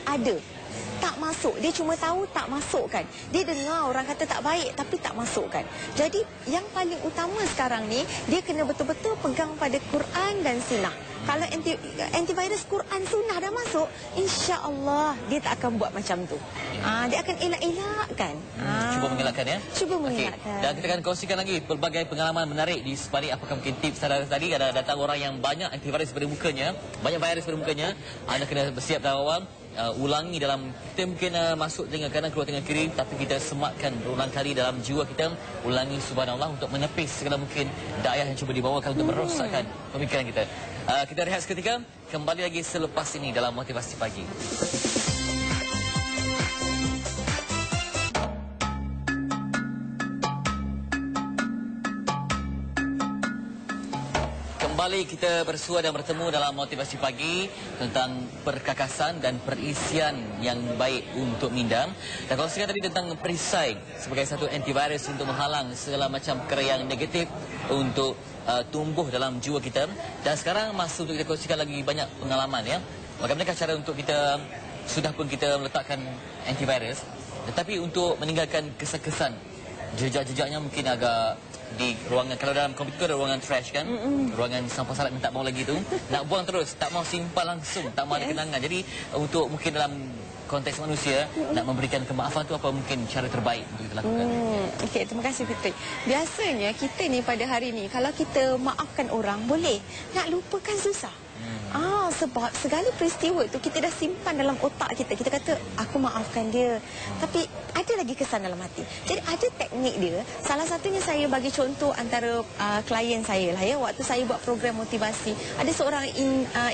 ada. Tak masuk. Dia cuma tahu tak masukkan. Dia dengar orang kata tak baik tapi tak masukkan. Jadi yang paling utama sekarang ni, dia kena betul-betul pegang pada Quran dan sunnah. Kalau antivirus Quran sunnah dah masuk, insya-Allah dia tak akan buat macam tu. Dia akan elak-elakkan. Cuba mengelakkan ya. Cuba mengelakkan. Dan kita akan kongsikan lagi pelbagai pengalaman menarik di sebalik apakah mungkin tips tadi. Ada datang orang yang banyak antivirus pada mukanya, banyak virus pada mukanya. Anda kena bersiap dari awal. Ulangi dalam, kita mungkin masuk tengah kanan keluar tengah kiri, tapi kita sematkan berulang kali dalam jiwa kita, ulangi subhanallah untuk menepis segala mungkin dayah yang cuba dibawakan untuk merosakkan pemikiran kita. Kita rehat seketika, kembali lagi selepas ini dalam Motivasi Pagi. Kembali kita bersua dan bertemu dalam Motivasi Pagi tentang perkakasan dan perisian yang baik untuk minda. Dan kalau saya tadi tentang perisai sebagai satu antivirus untuk menghalang segala macam perkara yang negatif untuk tumbuh dalam jiwa kita. Dan sekarang masa untuk kita kongsikan lagi banyak pengalaman ya. Bagaimanakah cara untuk kita, sudah pun kita meletakkan antivirus, tetapi untuk meninggalkan kesan-kesan, jejak-jejaknya mungkin agak di ruangan, kalau dalam komputer ada ruangan trash kan, ruangan sampah salat yang tak mau lagi tu, nak buang terus, tak mau simpan langsung, tak mau ada kenangan. Jadi untuk mungkin dalam konteks manusia, nak memberikan kemaafan tu apa mungkin cara terbaik untuk kita lakukan? Okey, terima kasih Fitri. Biasanya kita ni pada hari ni, kalau kita maafkan orang boleh, nak lupakan susah. Sebab segala peristiwa itu kita dah simpan dalam otak kita. Kita kata, aku maafkan dia. Tapi ada lagi kesan dalam hati. Jadi ada teknik dia. Salah satunya saya bagi contoh antara klien saya lah ya. Waktu saya buat program motivasi, ada seorang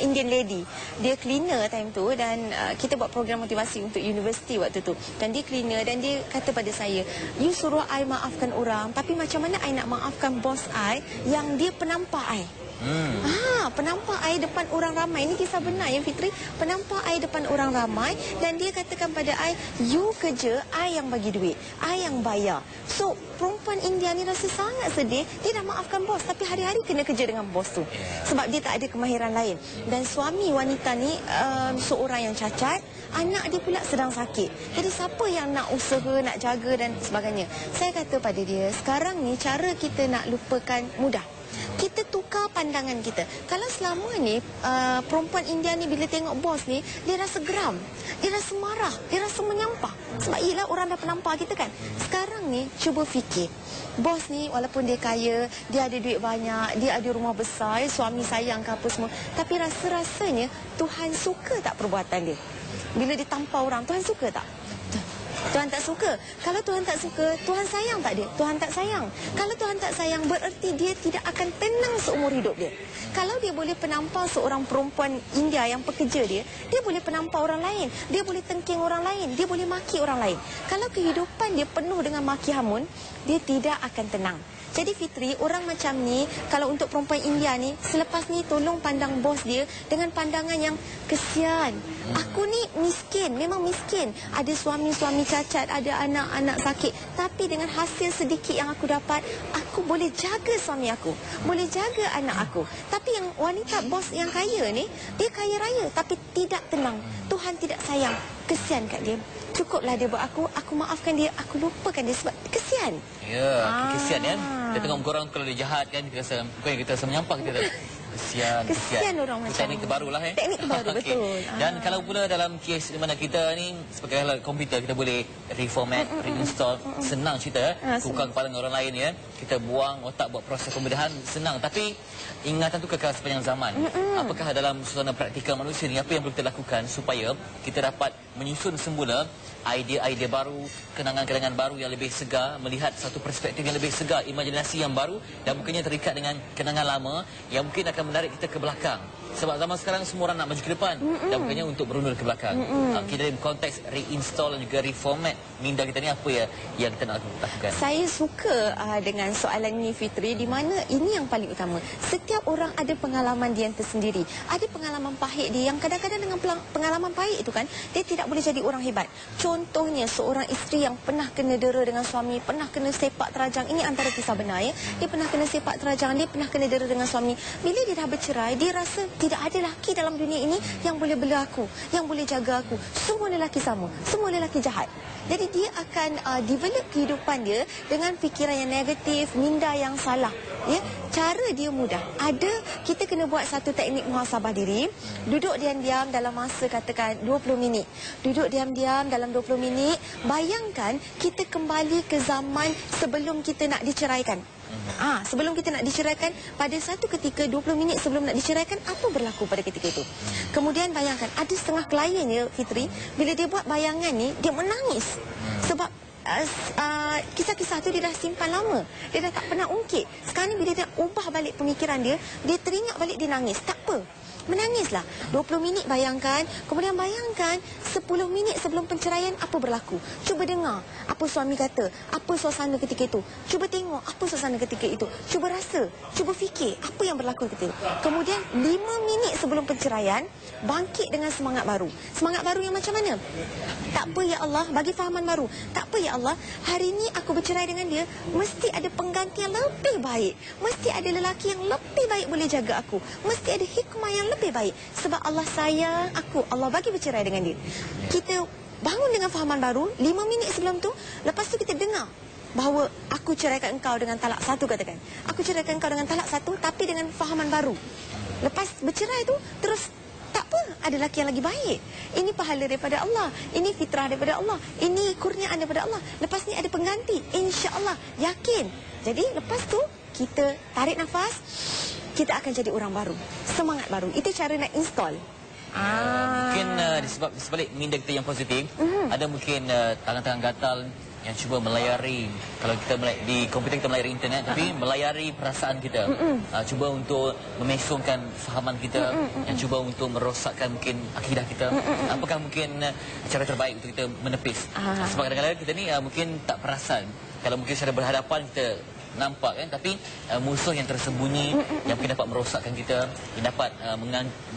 Indian lady. Dia cleaner time tu dan kita buat program motivasi untuk universiti waktu tu. Dan dia cleaner dan dia kata pada saya, you suruh I maafkan orang, tapi macam mana I nak maafkan bos I yang dia penampak I? Penampak I depan orang ramai. Ini kisah benar ya Fitri. Penampak I depan orang ramai dan dia katakan pada I, you kerja, I yang bagi duit, I yang bayar. So perempuan India ni rasa sangat sedih. Dia dah maafkan bos tapi hari-hari kena kerja dengan bos tu sebab dia tak ada kemahiran lain. Dan suami wanita ni seorang yang cacat, anak dia pula sedang sakit. Jadi siapa yang nak usaha, nak jaga dan sebagainya. Saya kata pada dia, sekarang ni cara kita nak lupakan mudah. Kita tukar pandangan kita. Kalau selama ni perempuan India ni bila tengok bos ni, dia rasa geram, dia rasa marah, dia rasa menyampah. Sebab ialah orang dah penampak kita kan. Sekarang ni cuba fikir, bos ni walaupun dia kaya, dia ada duit banyak, dia ada rumah besar, suami sayang ke apa semua, tapi rasa-rasanya Tuhan suka tak perbuatan dia? Bila dia tampar orang, Tuhan suka tak? Tuhan tak suka. Kalau Tuhan tak suka, Tuhan sayang tak dia? Tuhan tak sayang. Kalau Tuhan tak sayang, bererti dia tidak akan tenang seumur hidup dia. Kalau dia boleh penampar seorang perempuan India yang pekerja dia boleh penampar orang lain, dia boleh tengking orang lain, dia boleh maki orang lain. Kalau kehidupan dia penuh dengan maki hamun, dia tidak akan tenang. Jadi Fitri, orang macam ni, kalau untuk perempuan India ni, selepas ni tolong pandang bos dia dengan pandangan yang kesian. Aku ni miskin, memang miskin. Ada suami-suami cacat, ada anak-anak sakit. Tapi dengan hasil sedikit yang aku dapat, aku boleh jaga suami aku, boleh jaga anak aku. Tapi yang wanita bos yang kaya ni, dia kaya raya tapi tidak tenang. Tuhan tidak sayang, kesian kat dia. Cukuplah dia buat aku maafkan dia, aku lupakan dia sebab kesian. Ya, kesian ya. Kita tengok muka orang kalau dia jahat kan, kita rasa menyampah kita. Kesian orang macam teknik terbaru lah teknik terbaru betul. Dan kalau pula dalam kes di mana kita ni sebagai komputer, kita boleh reformat, reinstall, senang cerita, tukar kepala dengan orang lain ya, kita buang otak buat proses pembedahan, senang. Tapi ingatan tu kekal sepanjang zaman. Apakah dalam suasana praktikal manusia ni, apa yang perlu kita lakukan supaya kita dapat menyusun semula idea-idea baru, kenangan-kenangan baru yang lebih segar, melihat satu perspektif yang lebih segar, imajinasi yang baru, dan bukannya terikat dengan kenangan lama yang mungkin akan menarik kita ke belakang. Sebab zaman sekarang semua orang nak maju ke depan dan bukannya untuk berundur ke belakang. Kita dalam konteks reinstall dan juga reformat minda kita ni, apa ya yang kita nak lakukan? Saya suka dengan soalan ini Fitri, di mana ini yang paling utama. Setiap orang ada pengalaman dia yang tersendiri. Ada pengalaman pahit dia yang kadang-kadang dengan pengalaman pahit itu kan, dia tidak boleh jadi orang hebat. Contohnya seorang isteri yang pernah kena dera dengan suami, pernah kena sepak terajang. Ini antara kisah benar ya. Dia pernah kena sepak terajang, dia pernah kena dera dengan suami. Bila dia dia dah bercerai, dia rasa tidak ada lelaki dalam dunia ini yang boleh bela aku, yang boleh jaga aku. Semua lelaki sama, semua lelaki jahat. Jadi dia akan develop kehidupan dia dengan fikiran yang negatif, minda yang salah. Ya, cara dia mudah. Kita kena buat satu teknik muhasabah diri. Duduk diam-diam dalam masa katakan 20 minit. Duduk diam-diam dalam 20 minit. Bayangkan kita kembali ke zaman sebelum kita nak diceraikan. Sebelum kita nak diceraikan, pada satu ketika 20 minit sebelum nak diceraikan, apa berlaku pada ketika itu? Kemudian bayangkan, ada setengah klien dia, Fitri, bila dia buat bayangan ni, dia menangis. Sebab kisah-kisah tu dia dah simpan lama. Dia dah tak pernah ungkit. Sekarang ni bila dia ubah balik pemikiran dia, dia teringat balik, dia nangis. Tak apa, menangislah. 20 minit bayangkan. Kemudian bayangkan 10 minit sebelum penceraian apa berlaku. Cuba dengar apa suami kata, apa suasana ketika itu. Cuba tengok apa suasana ketika itu. Cuba rasa, cuba fikir apa yang berlaku ketika itu. Kemudian 5 minit sebelum penceraian, bangkit dengan semangat baru. Semangat baru yang macam mana? Tak apa ya Allah, bagi fahaman baru. Tak apa ya Allah, hari ini aku bercerai dengan dia, mesti ada pengganti yang lebih baik. Mesti ada lelaki yang lebih baik boleh jaga aku. Mesti ada hikmah yang lebih baik. Sebab Allah sayang aku, Allah bagi bercerai dengan dia. Kita bangun dengan fahaman baru. 5 minit sebelum tu, lepas tu kita dengar bahawa aku ceraikan engkau dengan talak satu, katakan. Aku ceraikan engkau dengan talak satu, tapi dengan fahaman baru. Lepas bercerai tu, terus tak apa, ada lelaki yang lagi baik. Ini pahala daripada Allah, ini fitrah daripada Allah, ini kurniaan daripada Allah. Lepas ni ada pengganti, insya-Allah, yakin. Jadi lepas tu kita tarik nafas, kita akan jadi orang baru, semangat baru. Itu cara nak install. Mungkin di sebalik minda kita yang positif, ada mungkin tangan-tangan gatal yang cuba melayari, kalau kita di komputer kita melayari internet, tapi melayari perasaan kita, cuba untuk memesongkan fahaman kita, yang cuba untuk merosakkan mungkin akidah kita. Apakah mungkin cara terbaik untuk kita menepis? Sebab kadang-kadang kita ni mungkin tak perasan, kalau mungkin secara berhadapan kita nampak kan, tapi musuh yang tersembunyi yang mungkin dapat merosakkan kita, yang dapat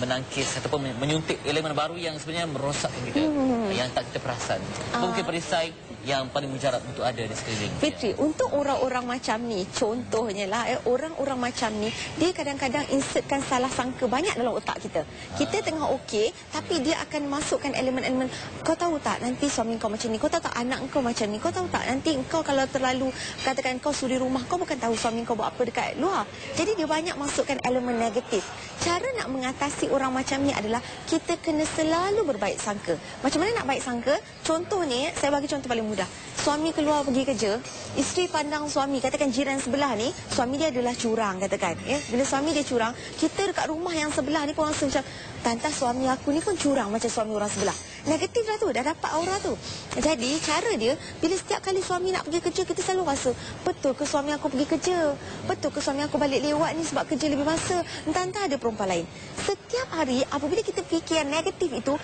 menangkis ataupun menyuntik elemen baru yang sebenarnya merosakkan kita, yang tak kita perasan. Mungkin perisai yang paling mujarab untuk ada di sekeliling. Fitri, untuk orang-orang macam ni, contohnya lah, orang-orang macam ni, dia kadang-kadang insertkan salah sangka banyak dalam otak kita. Kita tengah okey, tapi dia akan masukkan elemen-elemen, kau tahu tak nanti suami kau macam ni, kau tahu tak anak kau macam ni, kau tahu tak nanti kau kalau terlalu, katakan kau suri rumah, kau bukan tahu suami kau buat apa dekat luar. Jadi dia banyak masukkan elemen negatif. Cara nak mengatasi orang macam ni adalah kita kena selalu berbaik sangka. Macam mana nak baik sangka? Contohnya, saya bagi contoh paling mudah. Suami keluar pergi kerja, isteri pandang suami, katakan jiran sebelah ni, suami dia adalah curang, katakan. Ya? Bila suami dia curang, kita dekat rumah yang sebelah ni pun rasa macam, tantah suami aku ni pun curang macam suami orang sebelah. Negatif dah tu, dah dapat aura tu. Jadi cara dia, bila setiap kali suami nak pergi kerja, kita selalu rasa, betul ke suami aku pergi kerja? Betul ke suami aku balik lewat ni sebab kerja lebih masa? Entah-entah ada perempuan lain. Setiap hari apabila kita fikir yang negatif itu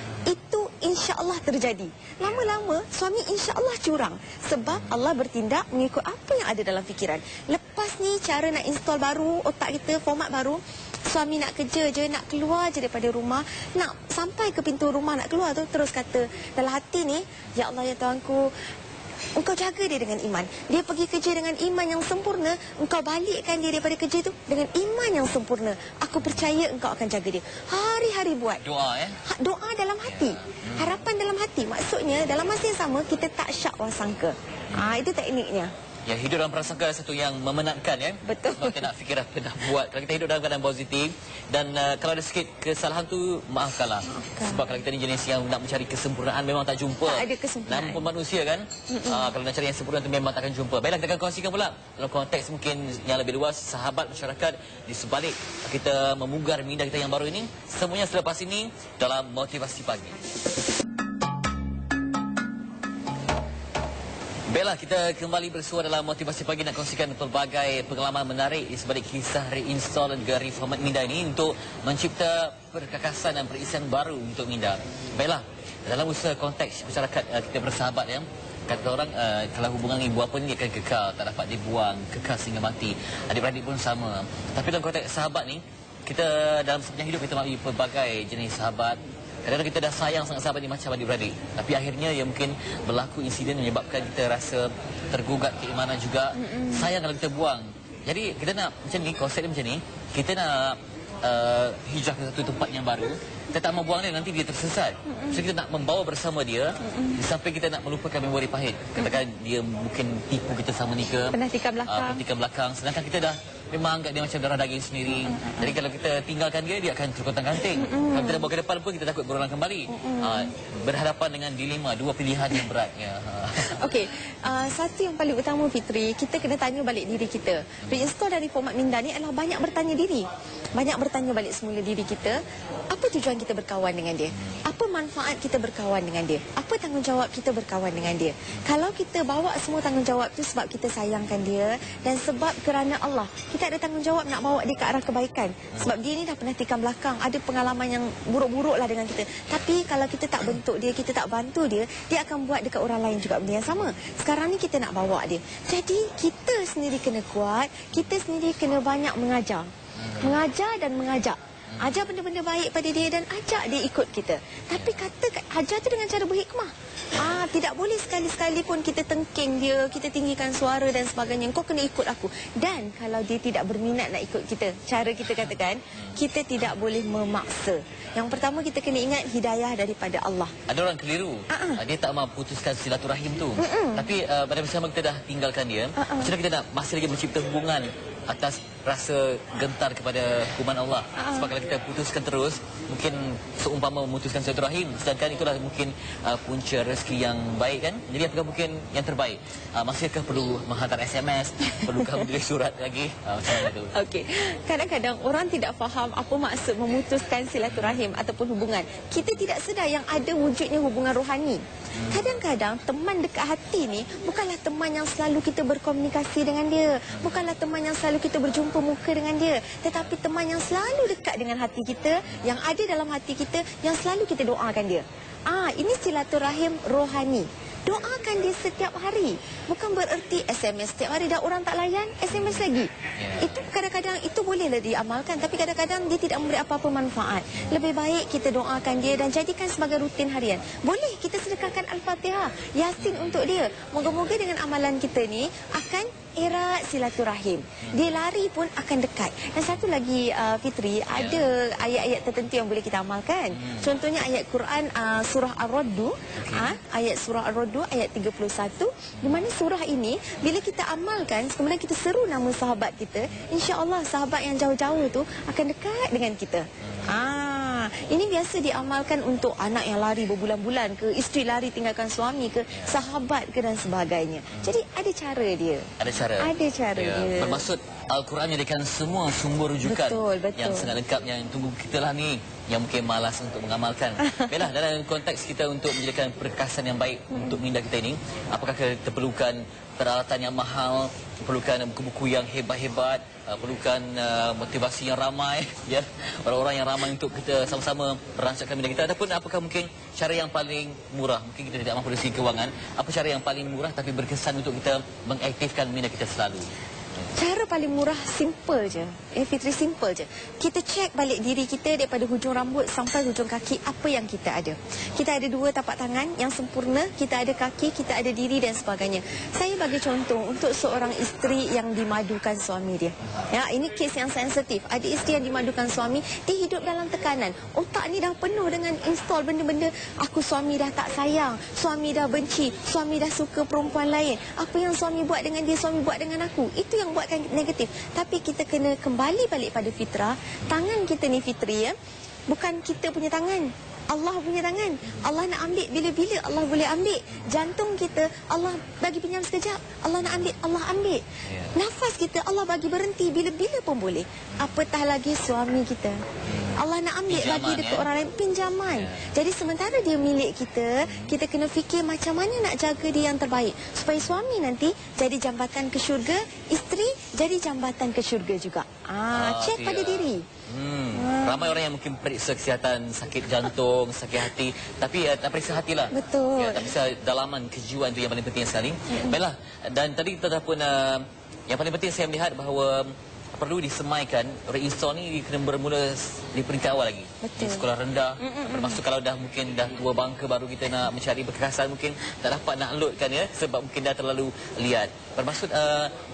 insya-Allah terjadi. Lama-lama suami insya-Allah curang. Sebab Allah bertindak mengikut apa yang ada dalam fikiran. Lepas ni cara nak install baru, otak kita, format baru. Suami nak kerja je, nak keluar je daripada rumah, nak sampai ke pintu rumah nak keluar tu, terus kata dalam hati ni, ya Allah ya Tuhanku, engkau jaga dia dengan iman. Dia pergi kerja dengan iman yang sempurna, engkau balikkan dia daripada kerja tu dengan iman yang sempurna. Aku percaya engkau akan jaga dia. Hari-hari buat Doa doa dalam hati, harapan dalam hati. Maksudnya dalam masa yang sama kita tak syak prasangka. Itu tekniknya. Ya, hidup dalam prasangka satu yang memenatkan ya. Betul. Sebab kita nak fikir apa nak buat. Kalau kita hidup dalam keadaan positif dan kalau ada sikit kesalahan tu maafkanlah. Sebab kalau kita ni jenis yang nak mencari kesempurnaan memang tak jumpa. Tak ada kesempurnaan. Nampak manusia kan. Kalau nak cari yang sempurna tu memang takkan jumpa. Baiklah, kita akan kongsikan pula dalam konteks mungkin yang lebih luas, sahabat masyarakat di sebalik kita memugar minda kita yang baru ini. Semuanya selepas ini dalam Motivasi Pagi. Baiklah, kita kembali bersua dalam Motivasi Pagi nak kongsikan pelbagai pengalaman menarik di sebalik kisah reinstall dan juga reformat minda ini untuk mencipta perkakasan dan perisian baru untuk minda. Baiklah, dalam usaha konteks masyarakat kita bersahabat ya. Kata orang kalau hubungan ibu bapa ni akan kekal, tak dapat dibuang, kekal sehingga mati. Adik-beradik pun sama. Tapi dalam konteks sahabat ni, kita dalam sepanjang hidup kita melalui pelbagai jenis sahabat. Kadang-kadang kita dah sayang sangat sahabat ni macam adik-beradik. Tapi akhirnya ya mungkin berlaku insiden menyebabkan kita rasa tergugat keimanan juga. Sayang kalau kita buang. Jadi kita nak macam ni, konsep dia macam ni. Kita nak hijrah ke satu tempat yang baru, kita tak mau buang dia, nanti dia tersesat. So kita nak membawa bersama dia, di samping kita nak melupakan memori pahit. Katakan dia mungkin tipu kita sama ni ke, Pernah tikam belakang. tikam belakang, sedangkan kita dah memang anggap dia macam darah daging sendiri. Jadi kalau kita tinggalkan dia, dia akan terkontang-kanting. Kalau kita dah bawa ke depan pun, kita takut berulang kembali. Berhadapan dengan dilema, dua pilihan yang berat. Ya. Okey, satu yang paling utama Fitri, kita kena tanya balik diri kita. Reinstall dari format minda ni adalah banyak bertanya diri. Banyak bertanya balik semula diri kita, apa tujuan kita berkawan dengan dia? Apa manfaat kita berkawan dengan dia? Apa tanggungjawab kita berkawan dengan dia? Kalau kita bawa semua tanggungjawab tu sebab kita sayangkan dia dan sebab kerana Allah, kita ada tanggungjawab nak bawa dia ke arah kebaikan. Sebab dia ni dah pernah tikam belakang, ada pengalaman yang buruk-buruk lah dengan kita. Tapi kalau kita tak bentuk dia, kita tak bantu dia, dia akan buat dekat orang lain juga benda yang sama. Sekarang ni kita nak bawa dia. Jadi kita sendiri kena kuat, kita sendiri kena banyak mengajar. Mengajar dan mengajak. Ajar benda-benda baik pada dia dan ajak dia ikut kita. Tapi kata ajar tu dengan cara berhikmah. Tidak boleh sekali-sekali pun kita tengking dia, kita tinggikan suara dan sebagainya. Kau kena ikut aku. Dan kalau dia tidak berminat nak ikut kita, cara kita katakan, kita tidak boleh memaksa. Yang pertama kita kena ingat hidayah daripada Allah. Ada orang keliru. Dia tak mahu putuskan silaturahim tu. Tapi pada masa sama kita dah tinggalkan dia, macam mana kita nak masih lagi mencipta hubungan atas rasa gentar kepada hukuman Allah. Sebab kalau kita putuskan terus, mungkin seumpama memutuskan silaturahim, sedangkan itulah mungkin punca rezeki yang baik kan. Jadi apakah mungkin yang terbaik? Masihkah perlu menghantar SMS? Perlukah menulis surat lagi? Macam mana tu? Okey. Kadang-kadang orang tidak faham apa maksud memutuskan silaturahim ataupun hubungan. Kita tidak sedar yang ada wujudnya hubungan rohani. Kadang-kadang teman dekat hati ni bukanlah teman yang selalu kita berkomunikasi dengan dia, bukanlah teman yang selalu kita berjumpa muka dengan dia, tetapi teman yang selalu dekat dengan hati kita, yang ada dalam hati kita, yang selalu kita doakan dia. Ini silaturahim rohani. Doakan dia setiap hari. Bukan bererti SMS setiap hari dah orang tak layan, SMS lagi. Itu kadang-kadang itu bolehlah diamalkan, tapi kadang-kadang dia tidak memberi apa-apa manfaat. Lebih baik kita doakan dia dan jadikan sebagai rutin harian. Boleh kita sedekahkan Al-Fatihah, Yasin untuk dia. Moga-moga dengan amalan kita ni akan erat silaturahim. Dia lari pun akan dekat. Dan satu lagi Fitri, ada ayat-ayat tertentu yang boleh kita amalkan. Contohnya ayat Quran surah Ar-Radd, ayat surah Ar-Radd ayat 31, di mana surah ini bila kita amalkan, kemudian kita seru nama sahabat kita, insya-Allah sahabat yang jauh-jauh tu akan dekat dengan kita. Ini biasa diamalkan untuk anak yang lari berbulan-bulan ke, isteri lari tinggalkan suami ke, sahabat ke dan sebagainya. Jadi ada cara dia. Ada cara dia. Bermaksud Al-Quran menyediakan semua sumber rujukan betul. yang sangat lengkap, yang tunggu kita lah ni yang mungkin malas untuk mengamalkan. Baiklah, dalam konteks kita untuk menjadikan perkasan yang baik untuk minda kita ini, apakah kita perlukan peralatan yang mahal, perlukan buku-buku yang hebat-hebat, perlukan motivasi yang ramai, ya, orang-orang yang ramai untuk kita sama-sama merancangkan minda kita, ataupun apakah mungkin cara yang paling murah, mungkin kita tidak mampu dari segi kewangan, apa cara yang paling murah tapi berkesan untuk kita mengaktifkan minda kita selalu? Cara paling murah, simple je. Fitri, simple je. Kita cek balik diri kita daripada hujung rambut sampai hujung kaki, apa yang kita ada. Kita ada dua tapak tangan yang sempurna, kita ada kaki, kita ada diri dan sebagainya. Saya bagi contoh untuk seorang isteri yang dimadukan suami dia. Ya, ini kes yang sensitif. Ada isteri yang dimadukan suami, dia hidup dalam tekanan. Otak ni dah penuh dengan install benda-benda, aku suami dah tak sayang, suami dah benci, suami dah suka perempuan lain. Apa yang suami buat dengan dia, suami buat dengan aku. Itu yang buatkan negatif. Tapi kita kena kembali balik pada fitrah. Tangan kita ni Fitri, ya, bukan kita punya tangan, Allah punya tangan. Allah nak ambil bila-bila Allah boleh ambil. Jantung kita Allah bagi pinjam sekejap, Allah nak ambil, Allah ambil. Nafas kita Allah bagi berhenti bila-bila pun boleh. Apatah lagi suami kita, Allah nak ambil pinjaman, bagi dekat orang lain, pinjaman. Jadi sementara dia milik kita, kita kena fikir macam mana nak jaga dia yang terbaik, supaya suami nanti jadi jambatan ke syurga, isteri jadi jambatan ke syurga juga. Cek pada diri. Ramai orang yang mungkin periksa kesihatan, sakit jantung, sakit hati, tapi tak periksa hatilah. Betul. Tak periksa dalaman kejiwaan itu yang paling penting sekali. Baiklah, dan tadi kita pun yang paling penting saya melihat bahawa perlu disemaikan, reinstall ni kena bermula di peringkat awal lagi. di sekolah rendah. Termasuk kalau dah mungkin dah tua bangka baru kita nak mencari perkakasan mungkin tak dapat nak loadkan ya sebab mungkin dah terlalu liat. Bermaksud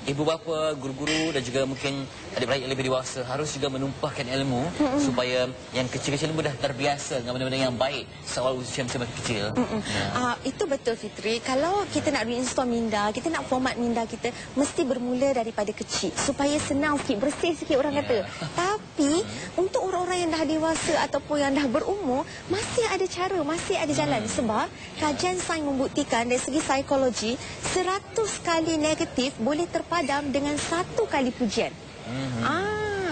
ibu bapa, guru-guru dan juga mungkin adik-beradik yang lebih dewasa harus juga menumpahkan ilmu supaya yang kecil-kecil mudah terbiasa dengan benda-benda yang baik seawal usia masih kecil. Itu betul Fitri. Kalau kita nak reinstall minda, kita nak format minda kita, mesti bermula daripada kecil supaya senang sikit, bersih sikit orang kata. Tapi untuk orang-orang yang dah dewasa ataupun yang dah berumur, masih ada cara, masih ada jalan. Sebab kajian sains membuktikan dari segi psikologi 100 kali negatif boleh terpadam dengan 1 kali pujian.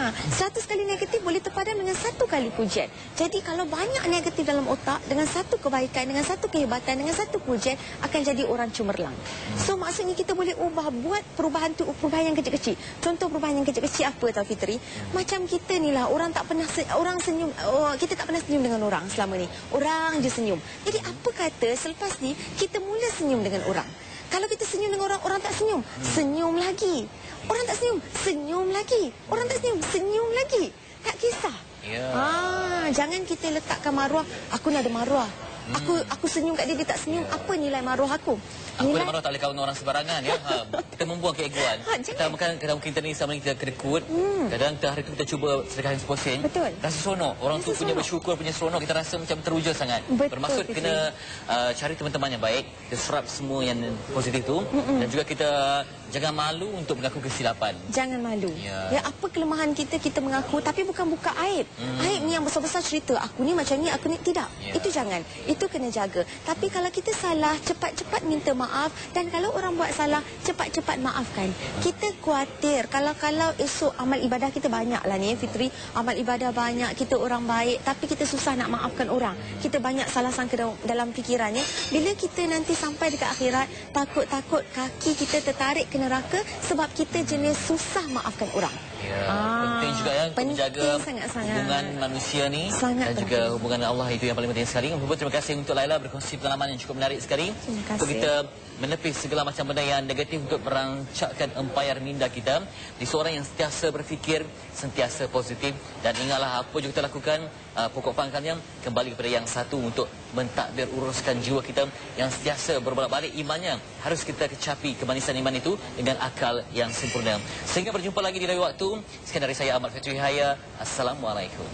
100 kali negatif boleh terpadam dengan 1 kali pujian. Jadi kalau banyak negatif dalam otak, dengan 1 kebaikan, dengan 1 kehebatan, dengan 1 pujian, akan jadi orang cemerlang. So maksudnya kita boleh ubah, buat perubahan tu, perubahan yang kecil-kecil. Contoh perubahan yang kecil-kecil apa tahu Fitri? Macam kita ni lah, orang tak pernah orang senyum, kita tak pernah senyum dengan orang selama ni. Orang je senyum. Jadi apa kata selepas ni kita mula senyum dengan orang. Kalau kita senyum dengan orang, orang tak senyum, senyum lagi. Orang tak senyum, senyum lagi. Orang tak senyum, senyum lagi. Tak kisah. Jangan kita letakkan maruah, aku ni ada maruah. Aku senyum kat dia, dia tak senyum. Apa nilai maruah aku? Aku dan maruah tak boleh kawan orang sembarangan ya. Kita membuang keegoan. Kadang kita ni sama kita kedekut. Kadang hari tu kita cuba sedekahkan seposen. Betul. Rasa seronok. Orang tu punya bersyukur, punya seronok, kita rasa macam teruja sangat. Bermaksud kena cari teman-teman yang baik, kita serap semua yang positif tu dan juga kita jangan malu untuk mengaku kesilapan. Jangan malu. Ya, apa kelemahan kita, kita mengaku tapi bukan buka aib. Aib ni yang besar-besar cerita, aku ni macam ni, aku ni tidak. Itu jangan. Itu kena jaga. Tapi kalau kita salah, cepat-cepat minta maaf, dan kalau orang buat salah, cepat-cepat maafkan. Kita khawatir kalau esok amal ibadah kita banyak lah ni Fitri, amal ibadah banyak, kita orang baik, tapi kita susah nak maafkan orang. Kita banyak salah sangka dalam fikirannya. Bila kita nanti sampai dekat akhirat, takut-takut kaki kita tertarik ke neraka sebab kita jenis susah maafkan orang. Penting juga ya untuk menjaga hubungan manusia ni dan juga hubungan Allah, itu yang paling penting sekali. Terima kasih untuk Laila berkongsi pengalaman yang cukup menarik sekali. Untuk kita menepis segala macam benda yang negatif untuk merancakkan empayar minda kita di seorang yang sentiasa berfikir, sentiasa positif, dan ingatlah apa juga kita lakukan, pokok pangkalnya kembali kepada yang satu untuk mentadbir uruskan jiwa kita yang sentiasa berbolak-balik imannya. Harus kita kecapi kemanisan iman itu dengan akal yang sempurna. Sehingga berjumpa lagi di lain waktu. Sekian dari saya Ahmad Fitri Haya. Assalamualaikum.